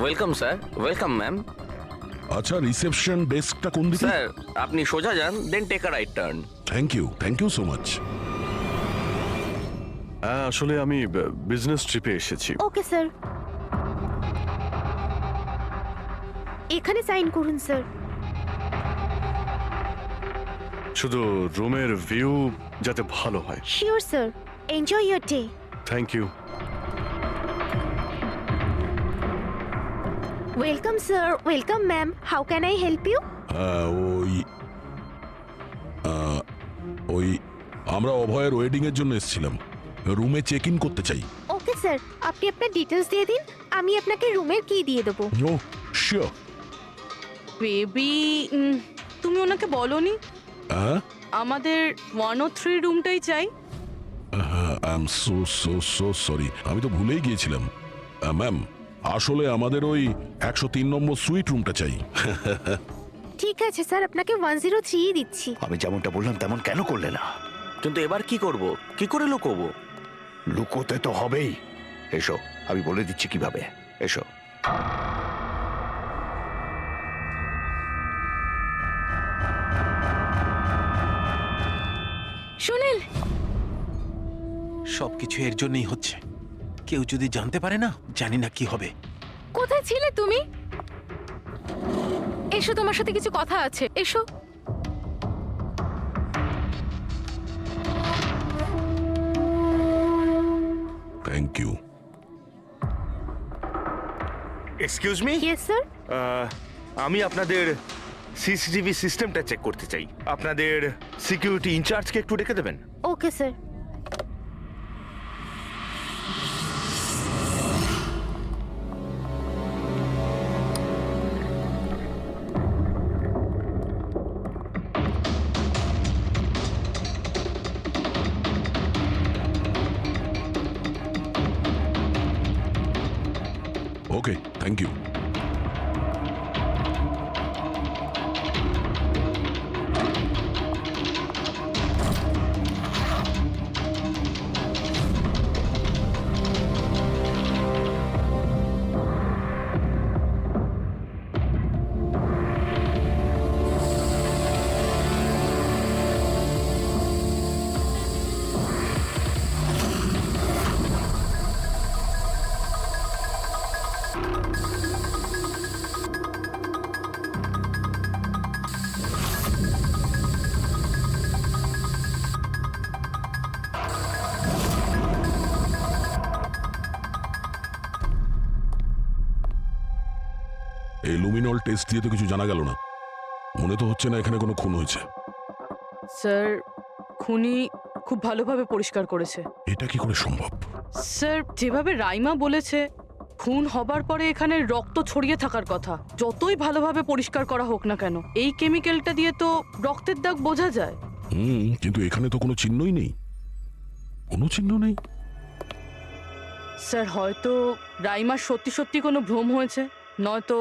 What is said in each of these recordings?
Welcome sir, welcome ma'am. আচ্ছা, reception ডেস্কটা কোন দিকে? স্যার আপনি সোজা যান, then take a right turn. Thank you so much. হ্যাঁ, আসলে আমি বিজনেস ট্রিপে এসেছি। ওকে স্যার, এখানে সাইন করুন স্যার। শুধু রুমের ভিউ যাতে ভালো হয়। Sure sir, enjoy your day. Thank you. Welcome sir, welcome ma'am, how can I help you? ওই ওই আমরা অভয়ের ওয়েডিং এর জন্য এসেছিলাম, রুমে চেক ইন করতে চাই। ওকে স্যার, আপনি আপনার ডিটেলস দিয়ে দিন, আমি আপনাকে রুমের কি দিয়ে দেবো। ও শিওর। বেবি, তুমি ওনাকে বলনি হ্যাঁ, আমাদের 103 রুমটাই চাই? আই এম সো সরি, আমি তো ভুলেই গিয়েছিলাম। ম্যাম, আসলে আমাদের ওই 103 নম্বর সুইট রুমটা চাই। ঠিক আছে স্যার, আপনাকে 103 দিচ্ছি। আমি যেমনটা বললাম তেমন কেন করলে না? কিন্তু এবার কি করব, কি করে লুকোবো? লুকোতে তো হবেই। এসো, আমি বলে দিচ্ছি কিভাবে। এসো। সুনীল, সবকিছু এর জন্যই হচ্ছে। কেউ যদি জানতে পারে না, জানি না কি হবে। কোথায় ছিলে তুমি? এসো, তোমার সাথে কিছু কথা আছে, এসো। Thank you. Excuse me, yes sir. আমি আপনাদের সিসিটিভি সিস্টেমটা চেক করতে চাই। আপনাদের সিকিউরিটি ইনচার্জকে একটু ডেকে দেবেন। Okay sir. Okay, thank you. এই লুমিনল টেস্ট দিয়ে তো কিছু জানা গেল না। মনে তো হচ্ছে না এখানে কোনো খুন হয়েছে। স্যার, খুনি খুব ভালোভাবে পরিষ্কার করেছে। এটা কি করে সম্ভব? স্যার, যেভাবে রাইমা বলেছে, খুন হবার পরে এখানে রক্ত ছড়িয়ে থাকার কথা। যতই ভালোভাবে পরিষ্কার করা হোক না কেন, এই কেমিক্যালটা দিয়ে তো রক্তের দাগ বোঝা যায়। কিন্তু এখানে তো কোনো চিহ্নই নেই, কোনো চিহ্ন নেই। স্যার, হয়তো রাইমার সত্যি সত্যি কোনো ভ্রম হয়েছে, নয়তো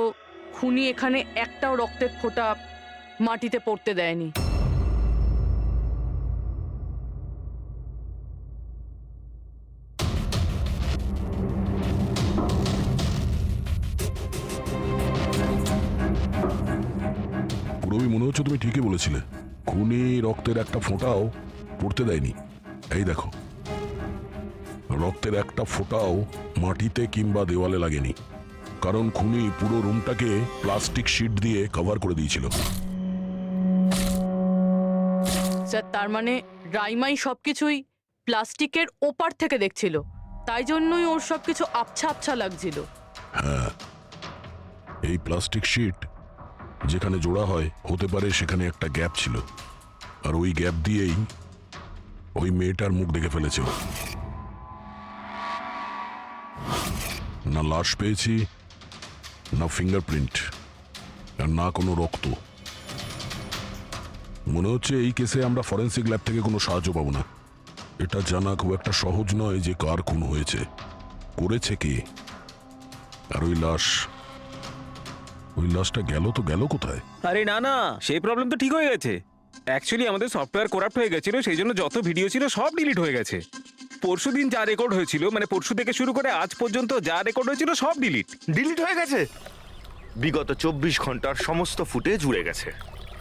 খুনি এখানে একটাও রক্তের ফোঁটা মাটিতে পড়তে দেয়নি। পুরোই মনে হচ্ছে তুমি ঠিকই বলেছিলে, খুনি রক্তের একটা ফোঁটাও পড়তে দেয়নি। এই দেখো, রক্তের একটা ফোঁটাও মাটিতে কিংবা দেওয়ালে লাগেনি, কারণ খুনি পুরো রুমটাকে প্লাস্টিক শিট দিয়ে কভার করে দিয়েছিল। স্যার, তার মানে রাইমাই সবকিছুই প্লাস্টিকের ওপার থেকে দেখছিল, তাই জন্যই ওর সবকিছু আবছা আবছা লাগছিল। হ্যাঁ, এই প্লাস্টিক শিট যেখানে জোড়া হয়, হতে পারে সেখানে একটা গ্যাপ ছিল, আর ওই গ্যাপ দিয়েই ওই মেয়েটার মুখ দেখে ফেলেছে ও। না লাশ পেয়েছি, না ফিঙ্গারপ্রিন্ট, আর না কোনো রক্ত। মনে হচ্ছে এই কেসে আমরা ফরেন্সিক ল্যাব থেকে কোনো সাহায্য পাবো না। এটা জানা খুব একটা সহজ নয় যে কার খুন হয়েছে, করেছে কে, আর ওই লাশটা গেল তো গেল কোথায়? আরে না না, সেই প্রবলেম তো ঠিক হয়ে গেছে। অ্যাকচুয়ালি আমাদের সফটওয়্যার করাপ্ট হয়ে গেছিল, সেই জন্য যত ভিডিও ছিল সব ডিলিট হয়ে গেছে। পরশুদিন যা রেকর্ড হয়েছিল, মানে পরশু থেকে শুরু করে আজ পর্যন্ত যা রেকর্ড হয়েছিল সব ডিলিট। ডিলিট হয়ে গেছে? বিগত 24 ঘন্টার সমস্ত ফুটেজ উড়ে গেছে।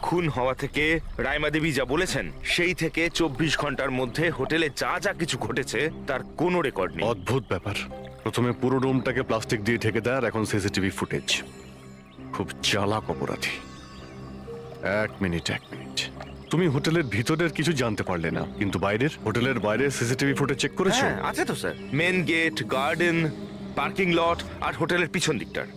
খুন হওয়া থেকে রাইমা দেবী যা বলেছেন সেই থেকে 24 ঘন্টার মধ্যে হোটেলে যা যা কিছু ঘটেছে তার কোনো রেকর্ড নেই। অদ্ভুত ব্যাপার। প্রথমে পুরো রুমটাকে প্লাস্টিক দিয়ে ঢেকে দেয়, আর এখন সিসিটিভি ফুটেজ। খুব চালাক অপরাধী। এক মিনিট। তুমি হোটেলের ভিতরের কিছু জানতে পারলে না, কিন্তু বাইরের, হোটেলের বাইরে সিসিটিভি ফুটেজ চেক করেছো? হ্যাঁ আছে তো sir, main gate, garden, parking lot আর হোটেলের পিছন দিকটার।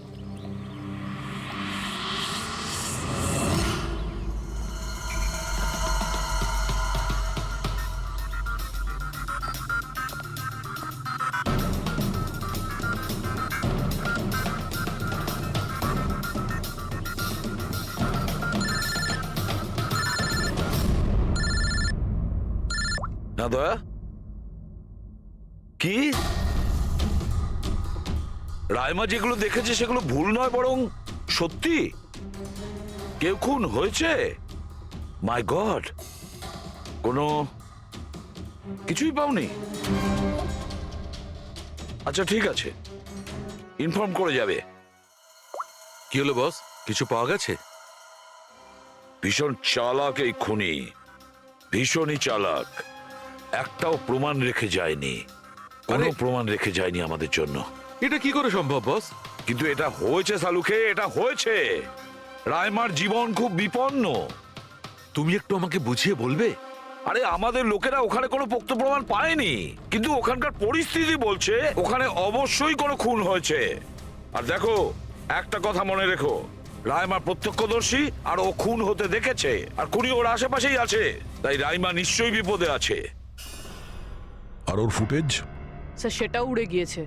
না দয়া, কি রাইমা যেগুলো দেখেছে সেগুলো ভুল নয়, বরং সত্যি? কেউ খুন হয়েছে? মাই গড, কোনো কিছুই পাওনি? আচ্ছা ঠিক আছে, ইনফর্ম করে যাবে। কি হলো বস, কিছু পাওয়া গেছে? ভীষণ চালাক এই খুনি, ভীষণই চালাক। একটাও প্রমাণ রেখে যায়নি, কোনো প্রমাণ রেখে যায়নি আমাদের জন্য। এটা কি করে সম্ভব বস? কিন্তু এটা হয়েছে সালুকে, এটা হয়েছে। রাইমার জীবন খুব বিপন্ন। তুমি একটু আমাকে বুঝিয়ে বলবে? আরে আমাদের লোকেরা ওখানে কোনো পোক্ত প্রমাণ পায়নি, কিন্তু ওখানকার পরিস্থিতি বলছে ওখানে অবশ্যই কোনো খুন হয়েছে। আর দেখো, একটা কথা মনে রেখো, রাইমা প্রত্যক্ষদর্শী, আর ও খুন হতে দেখেছে, আর খুনি ওর আশেপাশেই আছে, তাই রাইমা নিশ্চয়ই বিপদে আছে। আর ওর ফুটেজ? স্যার সেটাও উড়ে গিয়েছে।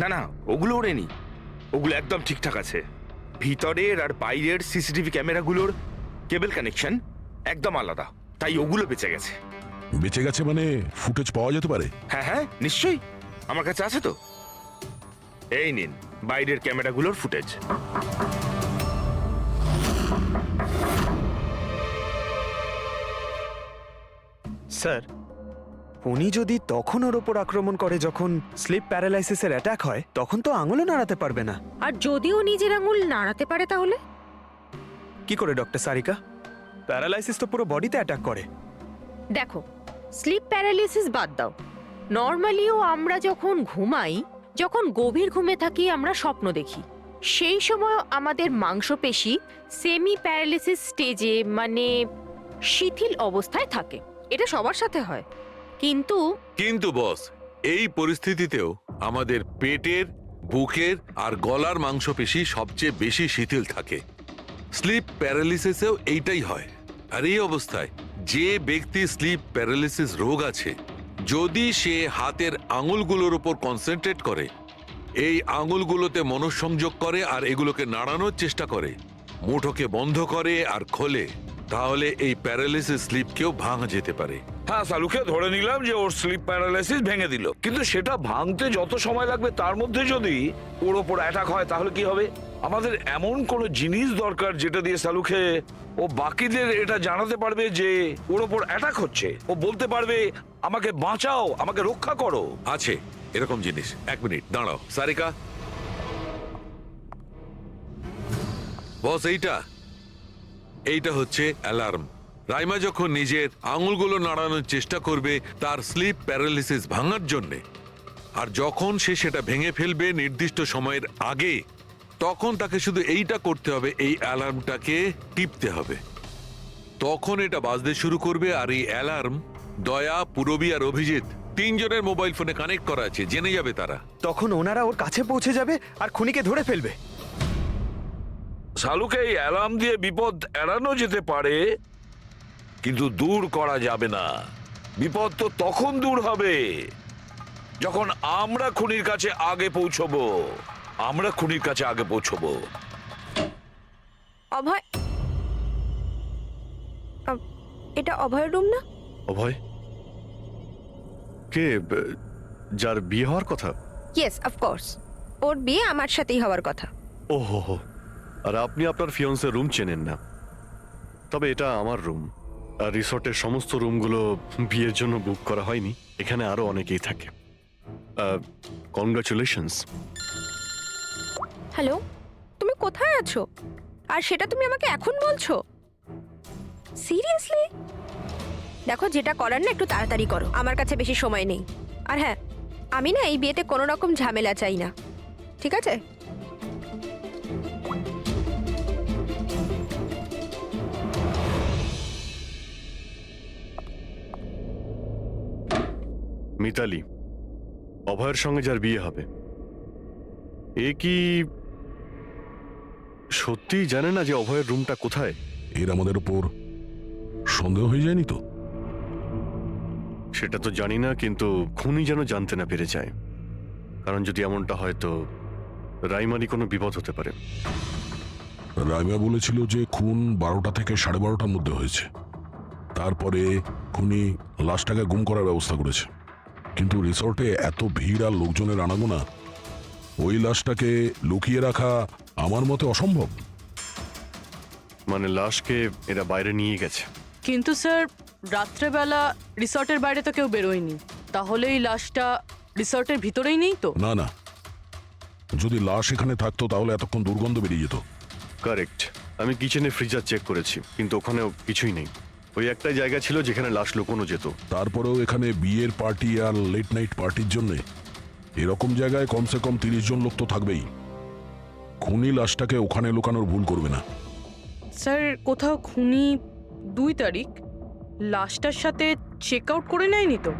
না না, ওগুলো ওড়েনি, ওগুলো একদম ঠিকঠাক আছে। ভিতরের আর বাইরের সিসিটিভি ক্যামেরাগুলোর কেবল কানেকশন একদম আলাদা, তাই ওগুলো বেঁচে গেছে। বেঁচে গেছে মানে ফুটেজ পাওয়া যেতে পারে? হ্যাঁ হ্যাঁ নিশ্চয়ই, আমার কাছে আছে তো। এই নিন বাইরের ক্যামেরাগুলোর ফুটেজ। স্যার, উনি যদি তখন ওর ওপর আক্রমণ করে যখন স্লিপ প্যারালাইসিসের অ্যাটাক হয়, তখন তো আঙুলও নাড়াতে পারবে না। আর যদিও নিজের আঙুল নাড়াতে পারে তাহলে? কি করে ডক্টর সারিকা? প্যারালাইসিস তো পুরো বডিতে অ্যাটাক করে। দেখো, স্লিপ প্যারালিসিস বাদ দাও, নর্মালিও আমরা যখন ঘুমাই, যখন গভীর ঘুমে থাকি আমরা স্বপ্ন দেখি, সেই সময় আমাদের মাংসপেশি সেমি প্যারালিসিস স্টেজে, মানে শিথিল অবস্থায় থাকে। এটা সবার সাথে হয়। কিন্তু বস, এই পরিস্থিতিতেও আমাদের পেটের, বুকের আর গলার মাংসপেশি সবচেয়ে বেশি শিথিল থাকে। স্লিপ প্যারালিসিসেও এইটাই হয়। আর এই অবস্থায় যে ব্যক্তি স্লিপ প্যারালিসিস রোগ আছে, যদি সে হাতের আঙুলগুলোর উপর কনসেন্ট্রেট করে, এই আঙুলগুলোতে মনঃসংযোগ করে আর এগুলোকে নাড়ানোর চেষ্টা করে, মুঠোকে বন্ধ করে আর খোলে, তাহলে এই প্যারালিসিস স্লিপকেও ভাঙা যেতে পারে। হ্যাঁ সালুকে ধরে নিলাম যে ওর স্লিপ প্যারালাইসিস ভেঙে দিল, কিন্তু সেটা ভাঙতে যত সময় লাগবে তার মধ্যে যদি ওর ওপর অ্যাটাক হয় তাহলে কি হবে? আমাদের এমন কোনো জিনিস দরকার যেটা দিয়ে সালুকে ও বাকিদের এটা জানাতে পারবে যে ওর ওপর অ্যাটাক হচ্ছে। ও বলতে পারবে আমাকে বাঁচাও, আমাকে রক্ষা করো। আছে এরকম জিনিস। এক মিনিট দাঁড়াও সারিকা। বস, এইটা হচ্ছে অ্যালার্ম। রাইমা যখন নিজের আঙুলগুলো নাড়ানোর চেষ্টা করবে তার স্লিপ প্যারালিসিস ভাঙার জন্যে, আর যখন সে সেটা ভেঙে ফেলবে নির্দিষ্ট সময়ের আগে, তখন তাকে শুধু এইটা করতে হবে, এই অ্যালার্মটাকে টিপতে হবে। তখন এটা বাজতে শুরু করবে, আর এই অ্যালার্ম দয়া, পুরবী আর অভিজিৎ তিনজনের মোবাইল ফোনে কানেক্ট করা আছে, জেনে যাবে তারা। তখন ওনারা ওর কাছে পৌঁছে যাবে আর খুনিকে ধরে ফেলবে। সালুকে এই অ্যালার্ম দিয়ে বিপদ এড়ানো যেতে পারে, কিন্তু দূর করা যাবে না। বিপদ তো তখন দূর হবে যখন আমরা খুনির কাছে আগে পৌঁছবো। অভয়, এটা অভয়ের রুম না? অভয় কে? যার বিয়ে হওয়ার কথা? ইয়েস, অফকোর্স, ওর বিয়ে আমার সাথেই হওয়ার কথা। ওহো, আর আপনি আপনার ফিয়ন্সের রুম চেনেন না? তবে এটা আমার রুম। আর রিসর্টের সমস্ত রুমগুলো বিয়ের জন্য বুক করা হয়নি, এখানে আরো অনেকেই থাকে। কনগ্রাচুলেশনস। হ্যালো, তুমি কোথায় আছো? আর সেটা তুমি আমাকে এখন বলছো? সিরিয়াসলি? দেখো, যেটা করার না একটু তাড়াতাড়ি করো, আমার কাছে বেশি সময় নেই। আর হ্যাঁ, আমি না এই বিয়েতে কোনো রকম ঝামেলা চাই না, ঠিক আছে? মিতালি, অভয়ের সঙ্গে যার বিয়ে হবে, এ কি সত্যি জানে না যে অভয়ের রুমটা কোথায়? এর আমাদের উপর সন্দেহ হয়ে যায়নি তো? সেটা তো জানি না, কিন্তু খুনি যেন জানতে না পেরে যায়। কারণ যদি এমনটা হয় তো রাইমারই কোনো বিপদ হতে পারে। রাইমা বলেছিল যে খুন 12টা থেকে 12:30টার মধ্যে হয়েছে। তারপরে খুনি লাশটাকে গুম করার ব্যবস্থা করেছে। কিন্তু রিসর্টে এত ভিড় আর লোকজনের আনাগোনা, ওই লাশটাকে লুকিয়ে রাখা আমার মতে অসম্ভব। মানে লাশকে এরা বাইরে নিয়ে গেছে। কিন্তু স্যার, রাত্রেবেলা রিসর্টের বাইরে তো কেউ বেরোয়নি, তাহলে এই লাশটা রিসর্টের ভিতরেই নেই তো? না না, যদি লাশ এখানে থাকতো তাহলে এতক্ষণ দুর্গন্ধ বেরিয়ে যেত। কারেক্ট। আমি কিচেনে ফ্রিজার চেক করেছি, কিন্তু ওখানেও কিছুই নেই। ওই একটাই জায়গা ছিল যেখানে লাশ লুকোনো যেত। তারপরেও এখানে বিয়ের পার্টি আর লেট নাইট পার্টির জন্য এরকম জায়গায় কমসে কম 30 জন লোক তো থাকবেই। খুনি লাশটাকে ওখানে লুকানোর ভুল করবে না। স্যার, কোথাও খুনি 2 তারিখ লাশটার সাথে চেক আউট করে নেয়নি তো?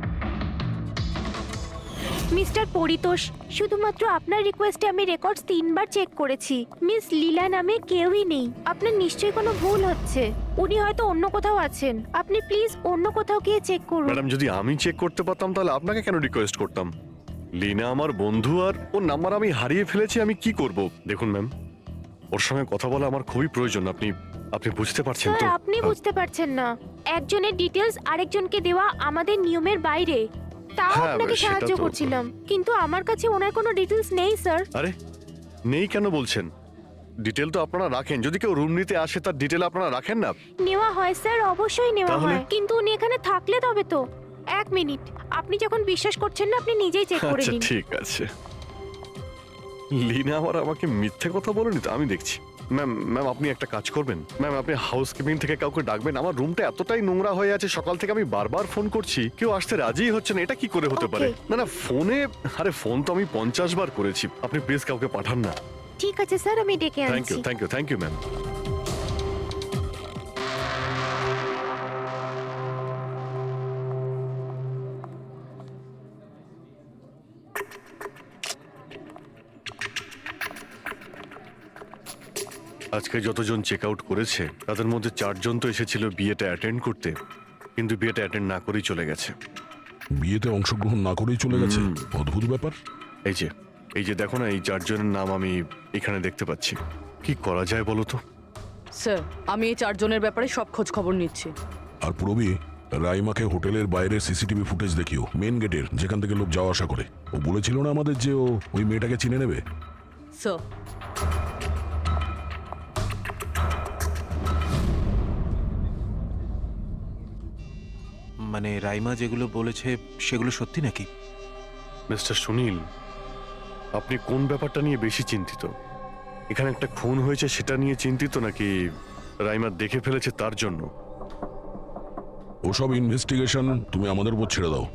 মিস্টার পরিতোষ, শুধুমাত্র আপনার রিকোয়েস্টে আমি রেকর্ডস 3 বার চেক করেছি। মিস লীলা নামে কেউই নেই। আপনার নিশ্চয়ই কোনো ভুল হচ্ছে। উনি হয়তো অন্য কোথাও আছেন। আপনি প্লিজ অন্য কোথাও গিয়ে চেক করুন। ম্যাডাম, যদি আমি চেক করতে পারতাম তাহলে আপনাকে কেন রিকোয়েস্ট করতাম? লিনা আমার বন্ধু, আর ওর নাম্বার আমি হারিয়ে ফেলেছি। আমি কি করব? দেখুন ম্যাম, ওর সঙ্গে কথা বলা আমার খুবই প্রয়োজন। আপনি বুঝতে পারছেন তো? স্যার, আপনি বুঝতে পারছেন না। একজনের ডিটেলস আরেকজনকে দেওয়া আমাদের নিয়মের বাইরে। তাও হ্যাঁ, আপনাকে সেটা সাহায্য তো- করছিলাম, কিন্তু আমার কাছে ওনার কোনো ডিটেলস নেই স্যার। আরে নেই কেন বলছেন? ডিটেল তো আপনারা রাখেন। যদি কেউ রুম নিতে আসে তার ডিটেল আপনারা রাখেন না? নেওয়া হয় স্যার, অবশ্যই নেওয়া তাহলে? হয়, কিন্তু উনি এখানে থাকলে তবে তো। 1 মিনিট, আপনি যখন বিশ্বাস করছেন না, আপনি নিজেই চেক করে আচ্ছা, নিন। ঠিক আছে। লিনা আমাকে মিথ্যে কথা বলেনি তো? আমি দেখছি। ম্যাম, আপনি একটা কাজ করবেন। ম্যাম, আপনি হাউসকিপিং থেকে কাউকে ডাকবেন। আমার রুমটা এতটাই নোংরা হয়ে আছে, সকাল থেকে আমি বারবার ফোন করছি, কেউ আসতে রাজিই হচ্ছে না। এটা কি করে হতে পারে? Okay. না, ফোনে, আরে ফোন তো আমি 50 বার করেছি। আপনি প্লিজ কাউকে পাঠান না। ঠিক আছে স্যার, আমি ডেকে থ্যাংক ইউ, আনছি। Thank you ma'am. আজকে যতজন চেক আউট করেছে তাদের মধ্যে 4 জন তো এসেছিল বিয়েটা অ্যাটেন্ড করতে, কিন্তু বিয়েটা অ্যাটেন্ড না করেই চলে গেছে। বিয়েতে অংশগ্রহণ না করেই চলে গেছে? অদ্ভুত ব্যাপার। এই যে দেখো না, এই 4 জনের নাম আমি এখানে দেখতে পাচ্ছি। কি করা যায় বলো তো? স্যার, আমি এই 4 জনের ব্যাপারে সব খোঁজ খবর নিচ্ছি। আর পুরবি, রাইমাকে হোটেলের বাইরে সিসিটিভি ফুটেজ দেখিও, মেন গেটের, যেখান থেকে লোক যাওয়া আসা করে। ও বলেছিল না আমাদের যে ও ওই মেয়েটাকে চিনে নেবে। স্যার, মানে রাইমা যেগুলো বলেছে সেগুলো সত্যি নাকি? মিস্টার সুনীল, আপনি কোন ব্যাপারটা নিয়ে বেশি চিন্তিত? এখানে একটা খুন হয়েছে সেটা নিয়ে চিন্তিত, নাকি রাইমা দেখে ফেলেছে তার জন্য? ওসব ইনভেস্টিগেশন তুমি আমাদের উপর ছেড়ে দাও।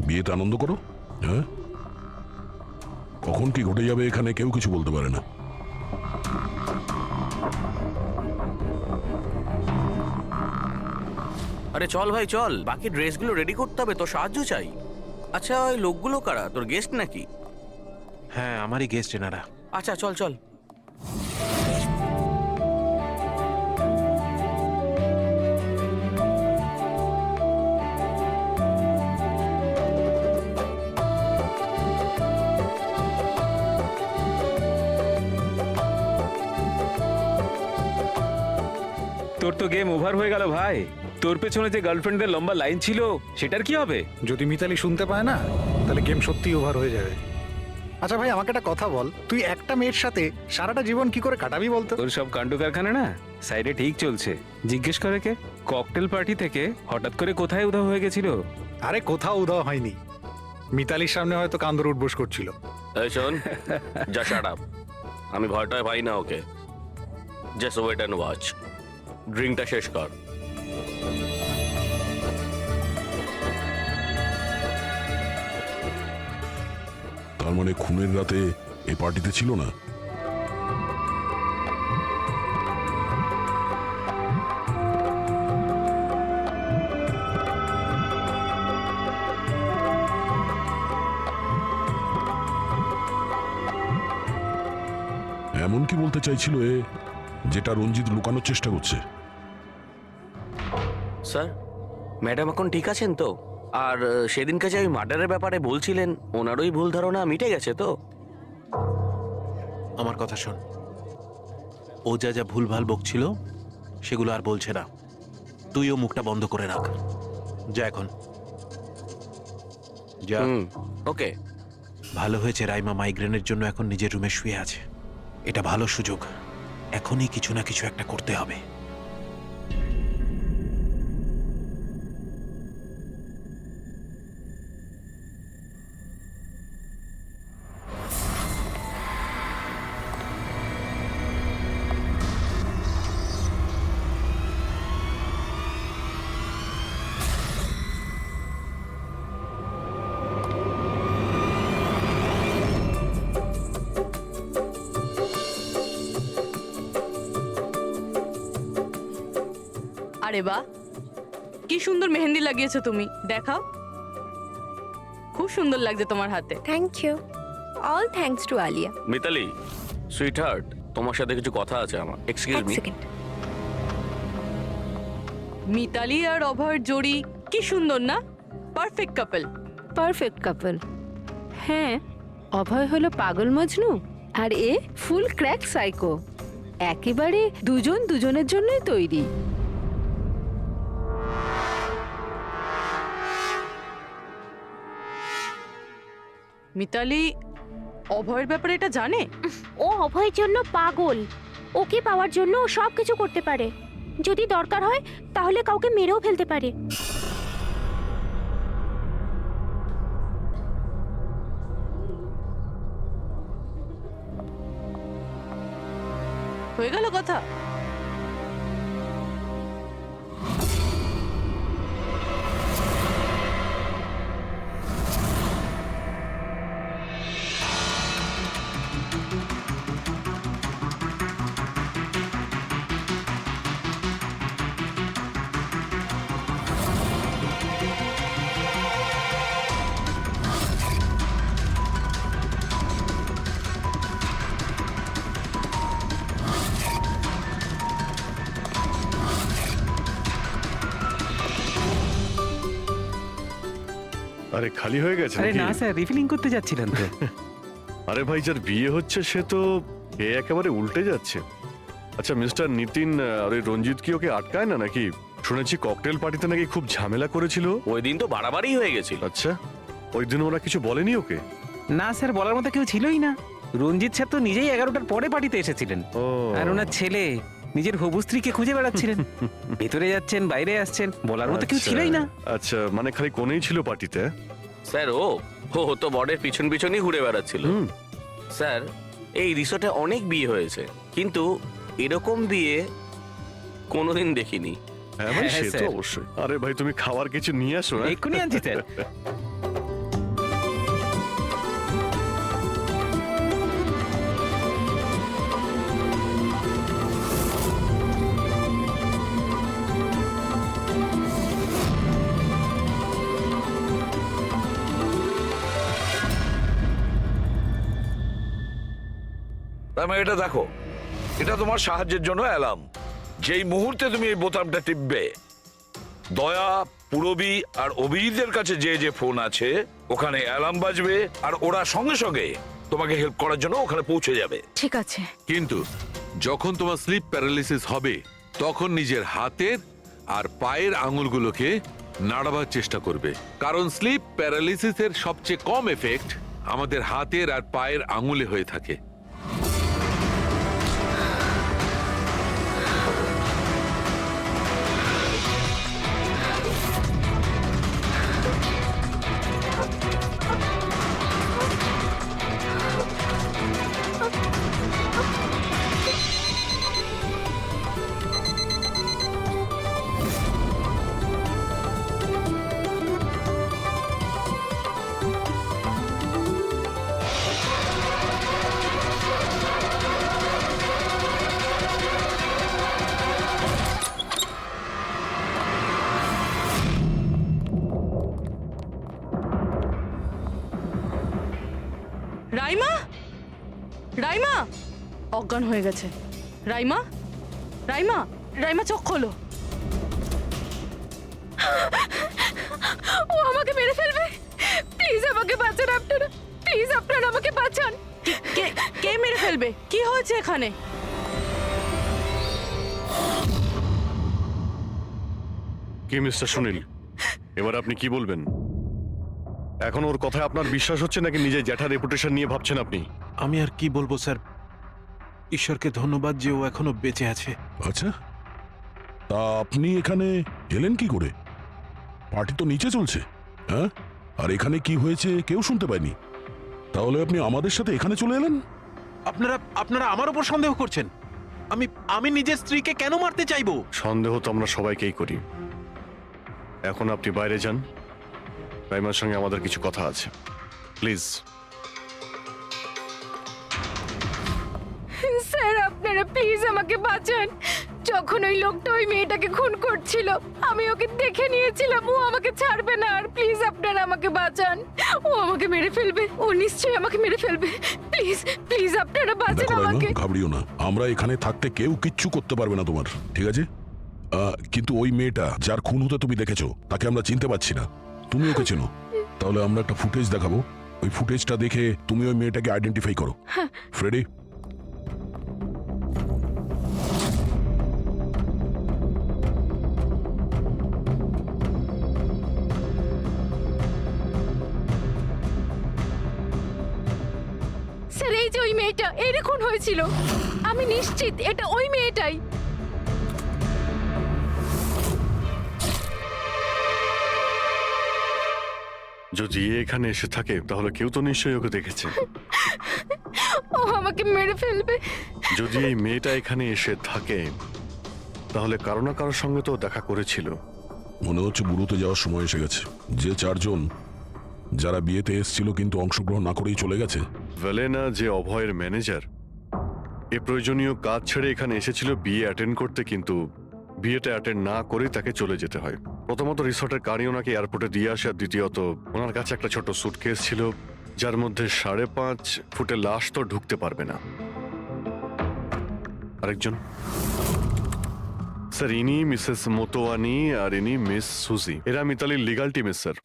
বিয়েতে আনন্দ করো। হ্যাঁ, কখন কি ঘটে যাবে এখানে কেউ কিছু বলতে পারে না। আরে চল ভাই চল, বাকি ড্রেসগুলো রেডি করতে হবে, তোর সাহায্য চাই। আচ্ছা, ওই লোকগুলো কারা? তোর গেস্ট নাকি? হ্যাঁ, আমারই গেস্ট এনারা। আচ্ছা চল চল। তোর তো গেম ওভার হয়ে গেল ভাই। তোর পেছনে যে গার্লফ্রেন্ডদের লম্বা লাইন ছিল সেটার কি হবে? যদি মিতালি শুনতে পায় না, তাহলে গেম সত্যিই ওভার হয়ে যাবে। আচ্ছা ভাই, আমাকে একটা কথা বল, তুই একটা মেয়ের সাথে সারাটা জীবন কি করে কাটাবি বলতো? তোর সব কাণ্ড কারখানা না সাইডে ঠিক চলছে। জিজ্ঞেস করে কে? ককটেল পার্টি থেকে হঠাৎ করে কোথায় উধাও হয়ে গেছিল? আরে কোথাও উধাও হয়নি, মিতালির সামনে হয়তো কান্দর উঠবোস করছিল। এই শোন, যা শাট আপ। আমি ভয়টায় পাই না ওকে। Just wait and watch. ড্রিঙ্কটা শেষ কর। তার মানে খুনের রাতে এই পার্টিতে ছিল না? এমন কি বলতে চাইছিল এ, যেটা রঞ্জিত লুকানোর চেষ্টা করছে? স্যার, ম্যাডাম এখন ঠিক আছেন তো? আর সেদিনকে যে ওই মার্ডারের ব্যাপারে বলছিলেন, ওনারই ভুল ধারণা মিটে গেছে তো? আমার কথা শোন, ও যা যা ভুলভাল বকছিল সেগুলো আর বলছে না। তুইও মুখটা বন্ধ করে রাখ। যা এখন, যা। ওকে। ভালো হয়েছে রাইমা মাইগ্রেনের জন্য এখন নিজের রুমে শুয়ে আছে। এটা ভালো সুযোগ, এখনই কিছু না কিছু একটা করতে হবে। আরে বাহ, কি সুন্দর মেহেন্দি লাগিয়েছো তুমি, দেখাও। খুব সুন্দর লাগছে তোমার হাতে। Thank you. All thanks to Alia. Mitali, sweetheart, তোমার সাথে কিছু কথা আছে আমার। Excuse me. মিতালি আর অভয়ের জড়ি কি সুন্দর না? Perfect couple. Perfect couple. হ্যাঁ, অভয় হলো পাগল মজনু আর এ ফুল ক্র্যাক সাইকো। একেবারে দুজন দুজনের জন্যই তৈরি। মিতালি অভয়ের ব্যাপারে এটা জানে? ও অভয়ের জন্য পাগল। ওকে পাওয়ার জন্য ও সব কিছু করতে পারে। যদি দরকার হয় তাহলে কাউকে মেরেও ফেলতে পারে। হয়ে গেল কথা। আরে খালি হয়ে গেছে আরে নাকি? না স্যার, রিফিলিং করতে যাচ্ছিলেন তো। আরে ভাই, যার বিয়ে হচ্ছে সে তো এ একেবারে উল্টে যাচ্ছে। আচ্ছা মিস্টার নিতিন, আর ওই রঞ্জিত কি ওকে আটকায় না নাকি? শুনেছি ককটেল পার্টিতে নাকি খুব ঝামেলা করেছিল। ওই দিন তো বাড়াবাড়ি হয়ে গেছিল। আচ্ছা, ওই দিন ওরা কিছু বলেনি ওকে? না স্যার, বলার মতো কেউ ছিলই না। রঞ্জিত স্যার তো নিজেই 11টার পরে পার্টিতে এসেছিলেন। আর ওনার ছেলে নিজের হবু স্ত্রীকে খুঁজে বেড়াচ্ছিলেন। ভেতরে যাচ্ছেন, বাইরে আসছেন, বলার মতো কেউ ছিলই না। আচ্ছা, মানে খালি কোনেই ছিল পার্টিতে? স্যার, ও তো বরের পিছন পিছনই ঘুরে বেড়াচ্ছিল। স্যার, এই রিসোর্টে অনেক বিয়ে হয়েছে, কিন্তু এরকম বিয়ে কোনোদিন দেখিনি। হ্যাঁ ভাই, হ্যাঁ, সে তো স্যার। অবশ্যই। আরে ভাই, তুমি খাবার কিছু নিয়ে আসো। এক্ষুনি আনছি স্যার। এটা দেখো, এটা তোমার সাহায্যের জন্য অ্যালার্ম। যেই মুহূর্তে তুমি এই বোতামটা টিপবে, দয়া, পুরবী আর অভিজিতের কাছে যে যে ফোন আছে ওখানে অ্যালার্ম বাজবে, আর ওরা সঙ্গে সঙ্গে তোমাকে হেল্প করার জন্য ওখানে পৌঁছে যাবে। ঠিক আছে। কিন্তু যখন তোমার স্লিপ প্যারালিসিস হবে, তখন নিজের হাতের আর পায়ের আঙুলগুলোকে নাড়াবার চেষ্টা করবে, কারণ স্লিপ প্যারালিসিসের সবচেয়ে কম এফেক্ট আমাদের হাতের আর পায়ের আঙুলে হয়ে থাকে। রাইমা, রাইমা অজ্ঞান হয়ে গেছে। রাইমা, রাইমা, রাইমা চোখ খোলো। ও আমাকে মেরে ফেলবে। প্লিজ আমাকে বাঁচান আপনারা, প্লিজ আপনারা আমাকে বাঁচান। কে কে মেরে ফেলবে? কি হয়েছে এখানে? কি মিস্টার সুনীল, এবার আপনি কি বলবেন? এখন ওর কথায় আপনার বিশ্বাস হচ্ছে নাকি নিজের জ্যাঠার রেপুটেশন নিয়ে ভাবছেন আপনি? আমি আর কি বলবো স্যার, ঈশ্বরকে ধন্যবাদ যে ও এখনো বেঁচে আছে। আচ্ছা, তা আপনি এখানে এলেন কি করে? পার্টি তো নিচে চলছে, হ্যাঁ? আর এখানে কি হয়েছে কেউ শুনতে পায়নি, তাহলে আপনি আমাদের সাথে এখানে চলে এলেন? আপনারা আপনারা আমার উপর সন্দেহ করছেন? আমি নিজের স্ত্রীকে কেন মারতে চাইবো? সন্দেহ তো আমরা সবাইকেই করি। এখন আপনি বাইরে যান, রাইমার সঙ্গে আমাদের কিছু কথা আছে, প্লিজ। স্যার আপনারা প্লিজ আমাকে বাঁচান। যখন ওই লোকটা ওই মেয়েটাকে খুন করছিল আমি ওকে দেখে নিয়েছিলাম, ও আমাকে ছাড়বে না। আর প্লিজ আপনারা আমাকে বাঁচান, ও আমাকে মেরে ফেলবে, ও নিশ্চয়ই আমাকে মেরে ফেলবে। প্লিজ প্লিজ আপনারা বাঁচান দেখো রাইমা, আমাকে। ঘাবড়িও না, আমরা এখানে থাকতে কেউ কিচ্ছু করতে পারবে না তোমার, ঠিক আছে? কিন্তু ওই মেয়েটা যার খুন হতে তুমি দেখেছো তাকে আমরা চিনতে পারছি না, তুমি ওকে চেনো। তাহলে আমরা একটা ফুটেজ দেখাবো, ওই ফুটেজটা দেখে তুমি ওই মেয়েটাকে আইডেন্টিফাই করো। ফ্রেডি, স্যার এই যে ওই মেয়েটা, এর খুন হয়েছিল, আমি নিশ্চিত এটা ওই মেয়েটাই। যদি এখানে এসে থাকে তাহলে কেউ তো নিশ্চয়ই ওকে দেখেছে। ও আমাকে মেরে ফেলবে। যদি এই মেয়েটা এখানে এসে থাকে তাহলে কারো না কারোর সঙ্গে তো দেখা করেছিল। মনে হচ্ছে বুড়োতে যাওয়ার সময় এসে গেছে। যে চারজন যারা বিয়েতে এসেছিল কিন্তু অংশগ্রহণ না করেই চলে গেছে। ভেলেনা যে অভয়ের ম্যানেজার, এ প্রয়োজনীয় কাজ ছেড়ে এখানে এসেছিল বিয়ে অ্যাটেন্ড করতে, কিন্তু বিয়েটা অ্যাটেন্ড না করে তাকে চলে যেতে হয়। প্রথমত রিসর্টের গাড়ি ওনাকে এয়ারপোর্টে দিয়ে আসে, আর দ্বিতীয়ত ওনার কাছে একটা ছোট সুটকেস ছিল যার মধ্যে 5.5 ফুটের লাশ তো ঢুকতে পারবে না। আরেকজন স্যার, ইনি মিসেস মোতোয়ানি আর ইনি মিস সুজি। এরা মিতালির লিগাল টিমের স্যার।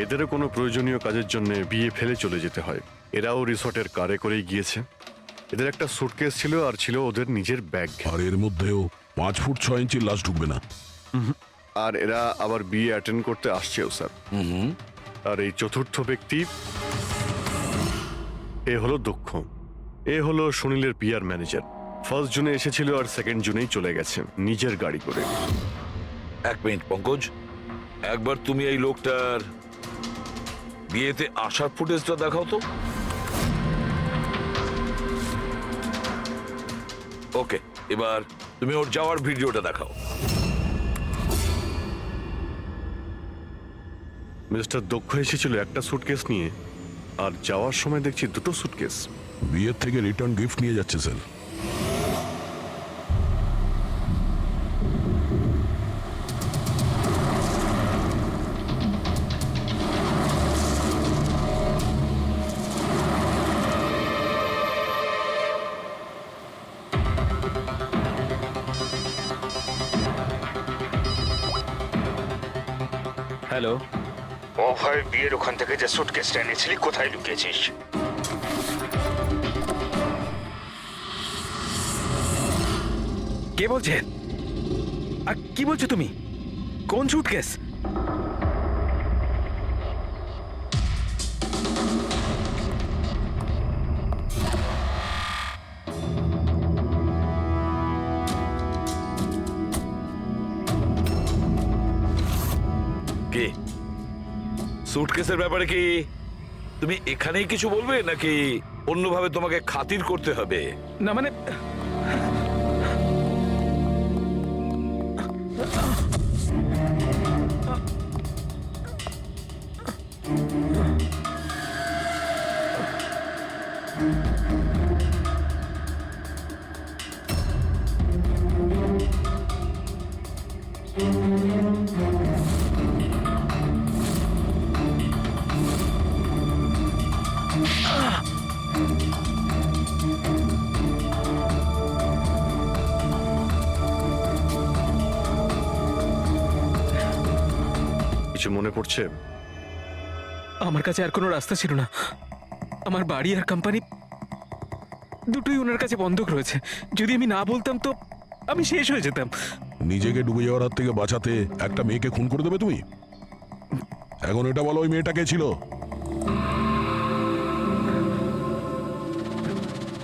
এদেরও কোনো প্রয়োজনীয় কাজের জন্য বিয়ে ফেলে চলে যেতে হয়। এরাও রিসর্টের কারে করেই গিয়েছে। এদের একটা সুটকেস ছিল আর ছিল ওদের নিজের ব্যাগ। আর এর মধ্যেও 5 ফুট 6 ইঞ্চির লাশ ঢুকবে না। আর এরা আবার বিয়ে অ্যাটেন্ড করতে আসছেও স্যার। আর এই চতুর্থ ব্যক্তি, এ হলো দক্ষ। এ হলো সুনীলের পিআর ম্যানেজার। 1 জুনে এসেছিল আর 2 জুনেই চলে গেছে নিজের গাড়ি করে। 1 মিনিট পঙ্কজ, একবার তুমি এই লোকটার বিয়েতে আসার ফুটেজটা দেখাও তো। ওকে, এবার তুমি ওর যাওয়ার ভিডিওটা দেখাও। মিস্টার দক্ষ এসেছিল একটা সুটকেস নিয়ে, আর যাওয়ার সময় দেখছি 2টো সুটকেস। বিয়ের থেকে রিটার্ন গিফট নিয়ে যাচ্ছে স্যার। হ্যালো, অভয় বিয়ের ওখান থেকে যে সুটকেসটা এনেছিলি কোথায় লুকিয়েছিস? কে বলছেন? আর কি বলছো তুমি? কোন সুটকেস? কে সুটকেসের ব্যাপারে কি তুমি এখানেই কিছু বলবে নাকি অন্যভাবে তোমাকে খাতির করতে হবে? না মানে কিছু মনে পড়ছে? আমার কাছে আর কোনো রাস্তা ছিল না। আমার বাড়ি আর কোম্পানি দুটোই ওনার কাছে বন্ধক রয়েছে। যদি আমি না বলতাম তো আমি শেষ হয়ে যেতাম। নিজেকে ডুবে যাওয়ার হাত থেকে বাঁচাতে একটা মেয়েকে খুন করে দেবে তুমি? এখন এটা বলো, ওই মেয়েটা কে ছিল?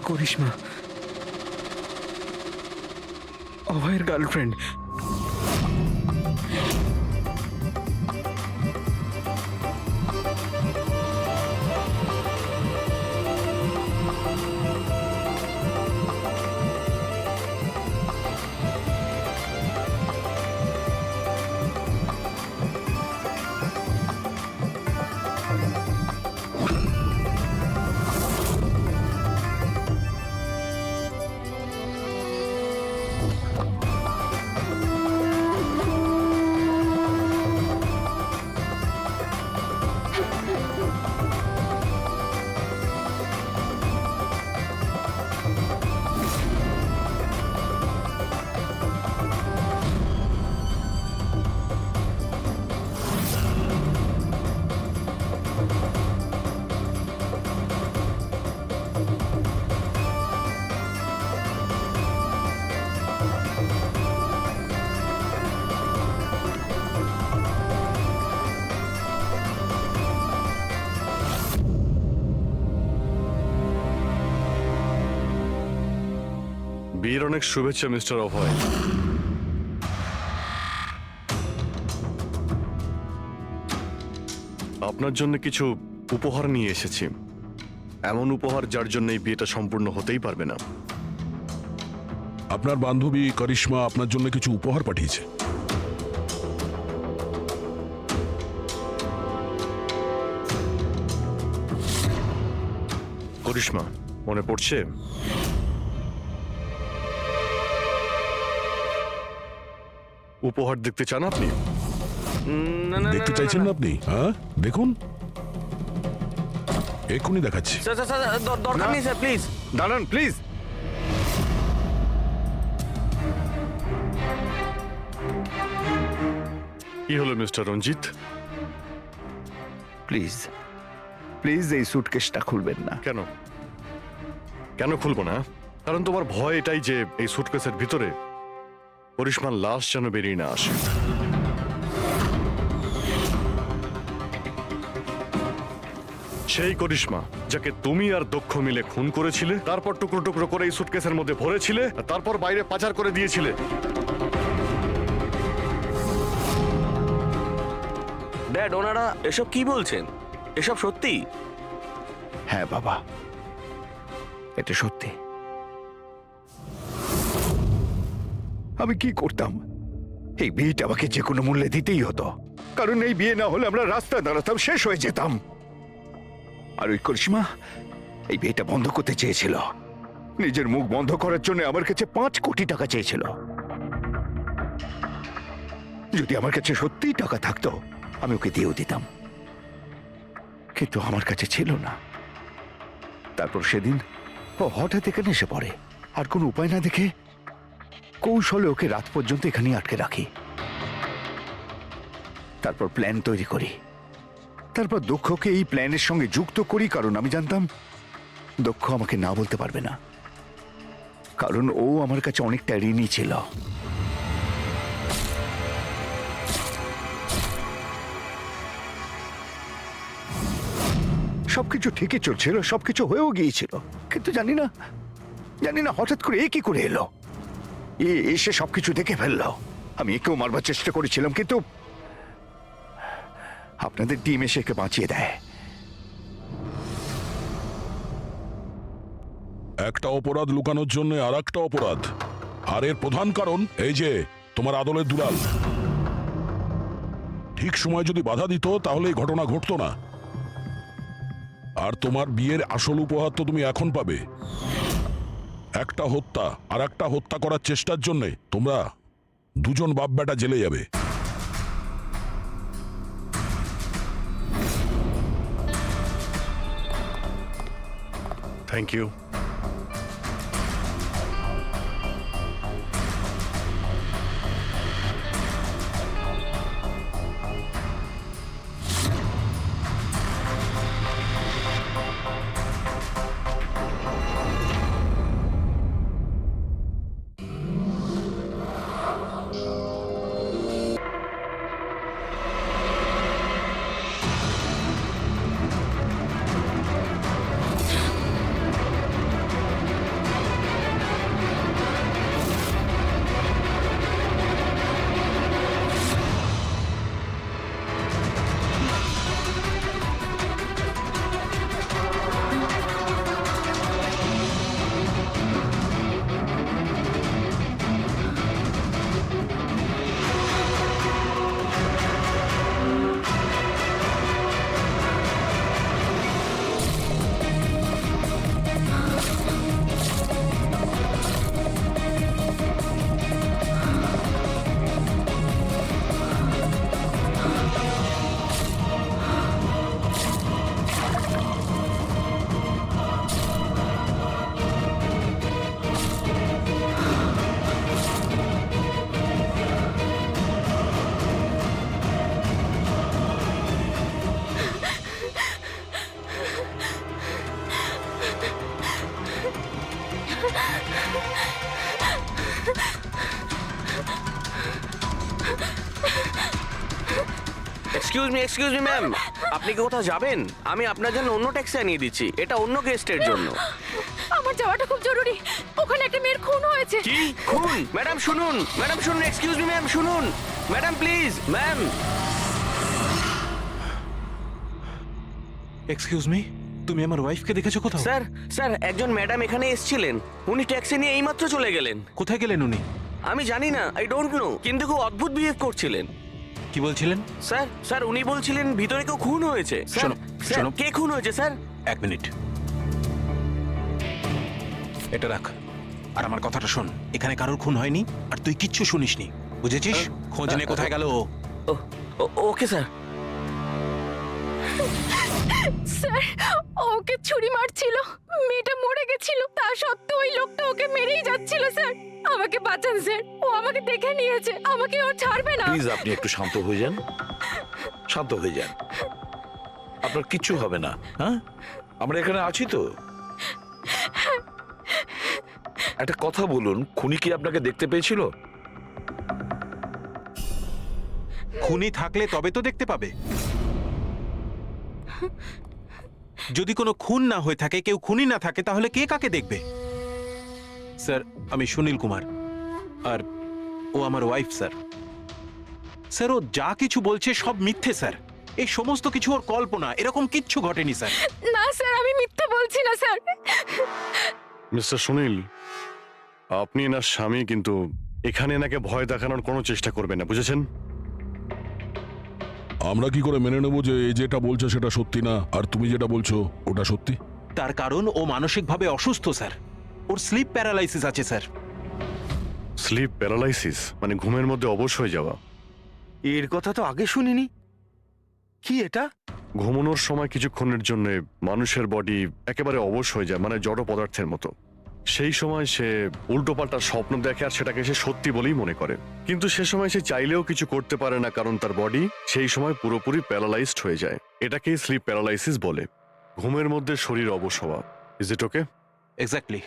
করিশ্মা, অভয়ের গার্লফ্রেন্ড। বিয়ের অনেক শুভেচ্ছা মিস্টার অভয়। আপনার জন্য কিছু উপহার নিয়ে এসেছি। এমন উপহার যার জন্য এই বিয়েটা সম্পূর্ণ হতেই পারবে না। আপনার বান্ধবী করিশ্মা আপনার জন্য কিছু উপহার পাঠিয়েছে। করিশ্মা, মনে পড়ছে? উপহার দেখতে চান আপনি? দেখতে চাইছেন না আপনি? হ্যাঁ, দেখুন, এক্ষুনি দেখাচ্ছি। দরকার নেই স্যার, প্লিজ দাঁড়ান, প্লিজ। কি হলো মিস্টার রঞ্জিত? প্লিজ প্লিজ এই সুটকেসটা খুলবেন না। কেন কেন খুলবো না? কারণ তোমার ভয় এটাই যে এই সুটকেসের ভিতরে করিশ্মার লাশ যেন বেরিয়ে না আসে। সেই করিশ্মা যাকে তুমি আর দক্ষ মিলে খুন করেছিলে, তারপর টুকরো টুকরো করে এই সুটকেসের মধ্যে ভরেছিলে, আর তারপর বাইরে পাচার করে দিয়েছিলে। ড্যাড, ওনারা এসব কি বলছেন? এসব সত্যি? হ্যাঁ বাবা, এটা সত্যি। আমি কি করতাম? এই বিয়েটা আমাকে যে কোনো মূল্যে দিতেই হতো, কারণ এই বিয়ে না হলে আমরা রাস্তায় দাঁড়াতাম, শেষ হয়ে যেতাম। আর ওই করিশ্মা এই বিয়েটা বন্ধ করতে চেয়েছিল। নিজের মুখ বন্ধ করার জন্য আমার কাছে 5 কোটি টাকা চেয়েছিল। যদি আমার কাছে সত্যিই টাকা থাকতো আমি ওকে দিয়েও দিতাম, কিন্তু আমার কাছে ছিল না। তারপর সেদিন ও হঠাৎ এখানে এসে পড়ে, আর কোনো উপায় না দেখে কৌশলে ওকে রাত পর্যন্ত এখানেই আটকে রাখি। তারপর প্ল্যান তৈরি করি, তারপর দক্ষকে এই প্ল্যানের সঙ্গে যুক্ত করি, কারণ আমি জানতাম দক্ষ আমাকে না বলতে পারবে না, কারণ ও আমার কাছে অনেকটা ঋণী ছিল। সবকিছু ঠিকই চলছিল, সবকিছু হয়েও গিয়েছিল, কিন্তু জানি না হঠাৎ করে এ কি করে এলো। এসে সবকিছু দেখে ফেললো। আমি একেও মারবার চেষ্টা করেছিলাম, কিন্তু আপনাদের টিম এসে একে বাঁচিয়ে দেয়। একটা অপরাধ লুকানোর জন্য আর একটা অপরাধ, আর এর প্রধান কারণ এই যে তোমার আদলের দুলাল। ঠিক সময় যদি বাধা দিত তাহলে এই ঘটনা ঘটতো না। আর তোমার বিয়ের আসল উপহার তো তুমি এখন পাবে। একটা হত্যা আর একটা হত্যা করার চেষ্টার জন্য তোমরা দুজন বাপ বেটা জেলে যাবে। Thank you. Excuse me ma'am, আপনি কি কোথাও যাবেন? আমি আপনার জন্য অন্য ট্যাক্সি আনিয়ে দিচ্ছি, এটা অন্য গেস্টের জন্য। আমার যাওয়াটা খুব জরুরি, ওখানে একটা মেয়ের খুন হয়েছে। কি খুন? ম্যাডাম শুনুন, ম্যাডাম শুনুন, এক্সকিউজ মি ম্যাম শুনুন, madam please, ma'am. Excuse me, তুমি আমার ওয়াইফকে দেখেছো কোথাও? স্যার স্যার একজন ম্যাডাম এখানে এসেছিলেন, উনি ট্যাক্সি নিয়ে এইমাত্র চলে গেলেন। কোথায় গেলেন উনি? আমি জানি না, আই ডোন্ট নো, কিন্তু খুব অদ্ভুত বিহেভ করছিলেন। কি বলছিলেন? স্যার উনি বলছিলেন ভিতরে কেউ খুন হয়েছে। শোনো, স্যার শোনো। কে খুন হয়েছে স্যার? এক মিনিট, এটা রাখ আর আমার কথাটা শোন। এখানে কারোর খুন হয়নি আর তুই কিচ্ছু শুনিসনি, বুঝেছিস? খোঁজ নে কোথায় গেল ও। Okay sir. স্যার ওকে ছুরি মারছিল, মেয়েটা মরে গেছিল, তা সত্ত্বেও ওই লোকটা ওকে মেরেই যাচ্ছিল। স্যার আমাকে বাঁচান স্যার, ও আমাকে দেখে নিয়েছে, আমাকে ও ছাড়বে না। প্লিজ আপনি একটু শান্ত হয়ে যান, শান্ত হয়ে যান, আপনার কিচ্ছু হবে না। হ্যাঁ, আমরা এখানে আছি তো। একটা কথা বলুন, খুনি কি আপনাকে দেখতে পেয়েছিল? খুনি থাকলে তবে তো দেখতে পাবে। যদি কোনো খুন না হয়ে থাকে, কেউ খুনি না থাকে, তাহলে কে কাকে দেখবে? স্যার আমি সুনীল কুমার আর ও আমার ওয়াইফ স্যার। স্যার ও যা কিছু বলছে সব মিথ্যে স্যার, এই সমস্ত কিছু ওর কল্পনা, এরকম কিচ্ছু ঘটেনি স্যার। না স্যার আমি মিথ্যে বলছি না স্যার। মিস্টার সুনীল, আপনি এনার স্বামী, কিন্তু এখানে এনাকে ভয় দেখানোর কোনো চেষ্টা করবেন না, বুঝেছেন? আমরা কি করে মেনে নেব যে এই যেটা বলছো সেটা সত্যি না আর তুমি যেটা বলছো ওটা সত্যি? তার কারণ ও মানসিকভাবে অসুস্থ স্যার, ওর স্লিপ প্যারালাইসিস আছে স্যার। স্লিপ প্যারালাইসিস মানে ঘুমের মধ্যে অবশ হয়ে যাওয়া? এর কথা তো আগে শুনিনি। কি এটা? ঘুমানোর সময় কিছুক্ষণের জন্য মানুষের বডি একেবারে অবশ হয়ে যায়, মানে জড় পদার্থের মতো। সেই সময় সে উল্টোপাল্টা স্বপ্ন দেখে আর সেটাকে সে সত্যি বলেই মনে করে, কিন্তু সে সময় সে চাইলেও কিছু করতে পারে না, কারণ তার বডি সেই সময় পুরোপুরি প্যারালাইজড হয়ে যায়। এটাকেই স্লিপ প্যারালাইসিস বলে, ঘুমের মধ্যে শরীর অবশ হওয়া। Is it okay? Exactly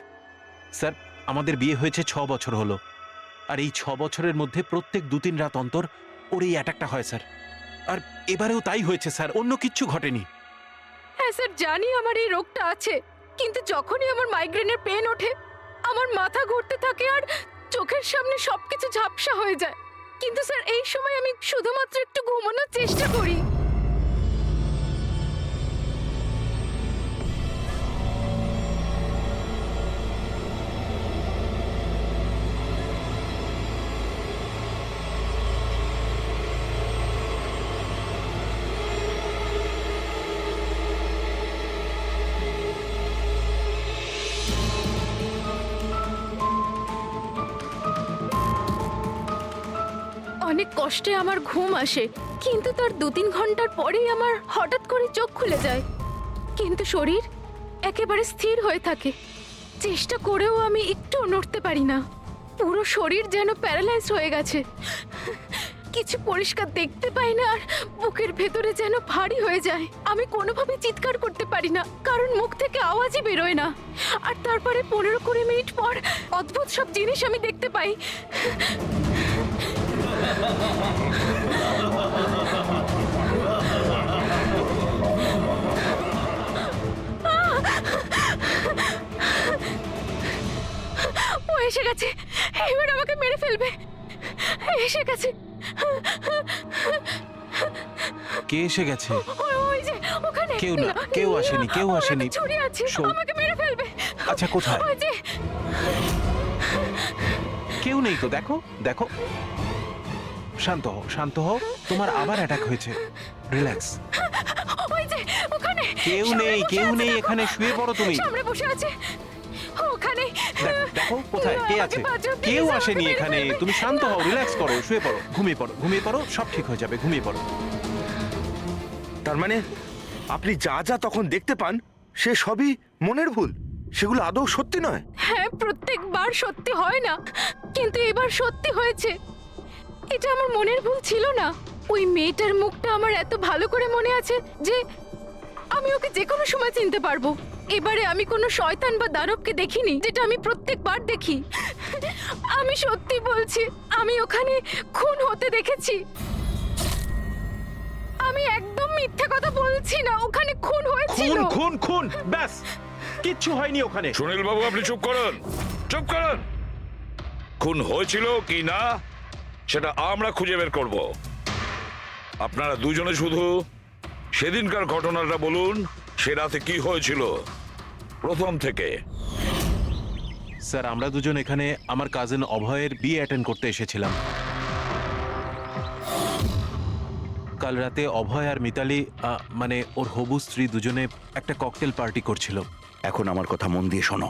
sir, আমাদের বিয়ে হয়েছে 6 বছর হলো, আর এই 6 বছরের মধ্যে প্রত্যেক 2-3 রাত অন্তর ওর এই অ্যাটাকটা হয় স্যার। আর এবারেও তাই হয়েছে স্যার, অন্য কিচ্ছু ঘটেনি। হ্যাঁ স্যার জানি আমার এই রোগটা আছে, কিন্তু যখনই আমার মাইগ্রেনের পেন ওঠে আমার মাথা ঘুরতে থাকে আর চোখের সামনে সবকিছু ঝাপসা হয়ে যায়। কিন্তু স্যার এই সময় আমি শুধুমাত্র একটু ঘুমানোর চেষ্টা করি। অনেক কষ্টে আমার ঘুম আসে, কিন্তু তার 2-3 ঘন্টার পরেই আমার হঠাৎ করে চোখ খুলে যায়, কিন্তু শরীর একেবারে স্থির হয়ে থাকে। চেষ্টা করেও আমি একটু নড়তে পারি না, পুরো শরীর যেন প্যারালাইজ হয়ে গেছে। কিছু পরিষ্কার দেখতে পাই না, আর বুকের ভেতরে যেন ভারী হয়ে যায়। আমি কোনোভাবে চিৎকার করতে পারি না, কারণ মুখ থেকে আওয়াজই বেরোয় না। আর তারপরে 15-20 মিনিট পর অদ্ভুত সব জিনিস আমি দেখতে পাই। ও এসে গেছে, এবার আমাকে মেরে ফেলবে। এসে গেছে। কে এসে গেছে? ওই যে ওখানে কেউ না, কেউ আসেনি, কেউ ওর আসেনি। হাতে ছুরি আছে, সৌ- আমাকে মেরে ফেলবে। আচ্ছা, কোথায়? ওই যে কেউ নেই তো, দেখো দেখো। শান্ত হও, শান্ত হও। তোমার আবার অ্যাটাক হয়েছে। রিল্যাক্স। ওই যে ওখানে কেউ সামনে নেই, বসে কেউ আছে, নেই, দেখো। এখানে শুয়ে পড়ো তুমি। সামনে বসে আছে ওখানে। দেখো দেখো কোথায় কে আমাকে আছে। বাঁচাও, please, কেউ আমাকে আসেনি মেরে এখানে। ফেলবে। তুমি শান্ত হও, রিল্যাক্স করো, শুয়ে পড়ো, ঘুমিয়ে পড়ো, ঘুমিয়ে পড়ো, সব ঠিক হয়ে যাবে, ঘুমিয়ে পড়ো। তার মানে আপনি যা যা তখন দেখতে পান সে সবই মনের ভুল, সেগুলো আদৌ সত্যি নয়? হ্যাঁ, প্রত্যেকবার সত্যি হয় না, কিন্তু এবার সত্যি হয়েছে। এটা আমার মনের ভুল ছিল না। ওই মেয়েটার মুখটা আমার এত ভালো করে মনে আছে যে আমি ওকে যে কোনো সময় চিনতে পারবো। এবারে আমি কোনো শয়তান বা দানবকে দেখিনি, যেটা আমি প্রত্যেকবার দেখি। আমি সত্যি বলছি, আমি ওখানে খুন হতে দেখেছি। আমি একদম মিথ্যে কথা বলছি না, ওখানে খুন হয়েছিল। খুন খুন, ব্যাস, কিচ্ছু হয়নি ওখানে। সুনীল বাবু, আপনি চুপ করুন, চুপ করুন। খুন হয়েছিল কি না সেটা আমরা খুঁজে বের করব। আপনারা দুজনে শুধু সেদিনকার ঘটনাটা বলুন, সে রাতে কি হয়েছিল প্রথম থেকে। স্যার, আমরা দুজন এখানে আমার কাজিন অভয়ের বিয়ে অ্যাটেন্ড করতে এসেছিলাম। কাল রাতে অভয় আর মিতালি, মানে ওর হবু স্ত্রী, দুজনে একটা ককটেল পার্টি করছিল। এখন আমার কথা মন দিয়ে শোনো।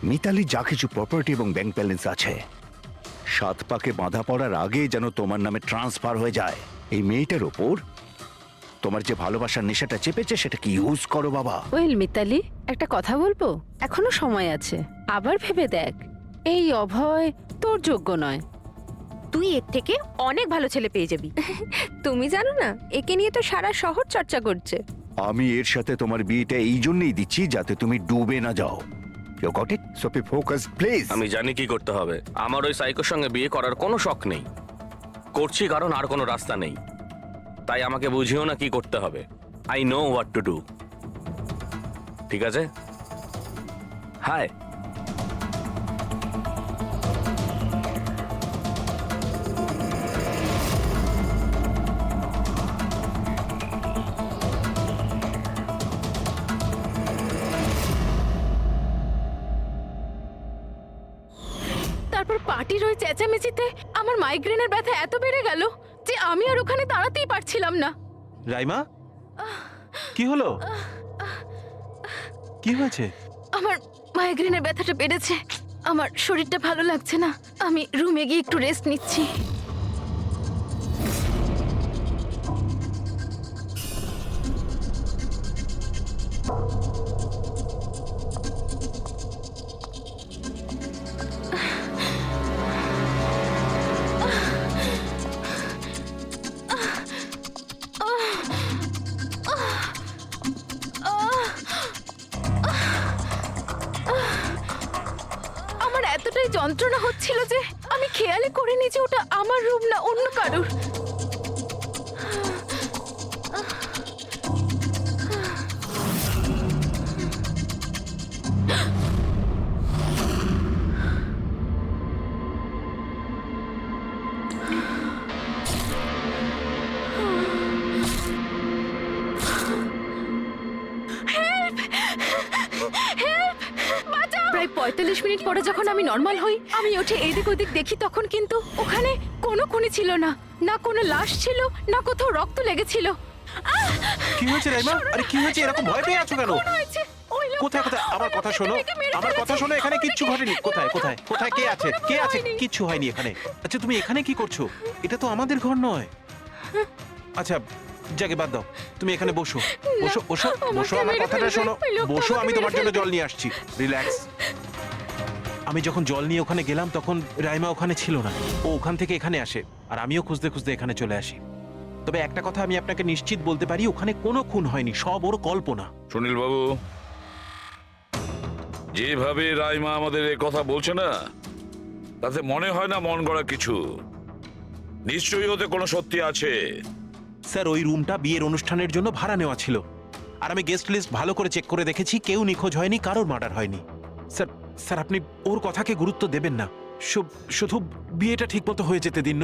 মিতালি যা কিছু প্রপার্টি এবং ব্যাংক ব্যালেন্স আছে, 7 পাকে বাঁধা পড়ার আগে যেন তোমার নামে ট্রান্সফার হয়ে যায়। এই মেয়েটার ওপর তোমার যে ভালোবাসার নেশাটা চেপেছে সেটাকে ইউজ করো বাবা। ওয়েল মিতালি, একটা কথা বলবো? এখনো সময় আছে, আবার ভেবে দেখ। এই অভয় তোর যোগ্য নয়, তুই এর থেকে অনেক ভালো ছেলে পেয়ে যাবি। তুমি জানো না, একে নিয়ে তো সারা শহর চর্চা করছে। আমি এর সাথে তোমার বিয়েটা এই জন্যই দিচ্ছি যাতে তুমি ডুবে না যাও। You got it? So be focused please. আমি জানি কি করতে হবে। আমার ওই সাইকোর সঙ্গে বিয়ে করার কোনো শখ নেই, করছি কারণ আর কোনো রাস্তা নেই। তাই আমাকে বুঝিও না কি করতে হবে। I know what to do. ঠিক আছে? হাই। তারপর পার্টির ওই চেঁচামেচিতে আমার মাইগ্রেনের ব্যথা এত বেড়ে গেল যে আমি আর ওখানে দাঁড়াতেই পারছিলাম না। রাইমা, কি হলো? কি হয়েছে? আমার মাইগ্রেনের ব্যথাটা বেড়েছে, আমার শরীরটা ভালো লাগছে না। আমি রুমে গিয়ে একটু রেস্ট নিচ্ছি। আমার এতটাই যন্ত্রণা হচ্ছিল যে আমি খেয়ালই করিনি যে ওটা আমার রুম না অন্য কারোর। প্রায় 45 মিনিট পরে যখন আমি নর্মাল হই, আমি উঠে এদিক ওদিক দেখি, তখন কিন্তু ওখানে কোনো খুনি ছিল না, না কোনো লাশ ছিল, না কোথাও রক্ত লেগেছিল। কি হয়েছে রাইমা? আরে কি হয়েছে? এরকম ভয় পেয়ে আছো কেন? খুন হয়েছে, ওই কোথায় কোথায় আমার কথা শোনো, আমার কথা শোনো, এখানে কিচ্ছু ঘটেনি। কোথায় কোথায় কোথায় কে আছে, কে আছে? কিচ্ছু হয়নি এখানে। আচ্ছা তুমি এখানে কি করছো? এটা তো আমাদের ঘর নয়। আচ্ছা যাকে বাদ দাও, তুমি এখানে বসো বসো বসো বসো, আমার কথাটা শোনো, বসো, আমি তোমার জন্য জল নিয়ে আসছি। রিল্যাক্স। আমি যখন জল নিয়ে ওখানে গেলাম তখন রাইমা ওখানে ছিল না। ও ওখান থেকে এখানে আসে আর আমিও খুঁজতে খুঁজতে এখানে চলে আসি। তবে একটা কথা আমি আপনাকে নিশ্চিত বলতে পারি, ওখানে কোনো খুন হয়নি, সব ওর কল্পনা। সুনীল বাবু, যেভাবে রাইমা আমাদের এ কথা বলছে না, তাতে মনে হয় না মন গড়া কিছু। নিশ্চয়ই ওতে কোনো সত্যি আছে। স্যার ওই রুমটা বিয়ের অনুষ্ঠানের জন্য ভাড়া নেওয়া ছিল, আর আমি গেস্ট লিস্ট ভালো করে চেক করে দেখেছি, কেউ নিখোঁজ হয়নি, কারোর মার্ডার হয়নি। স্যার স্যার আপনি ওর কথাকে গুরুত্ব দেবেন না, শুধু বিয়েটা ঠিকমতো হয়ে যেতে দিন।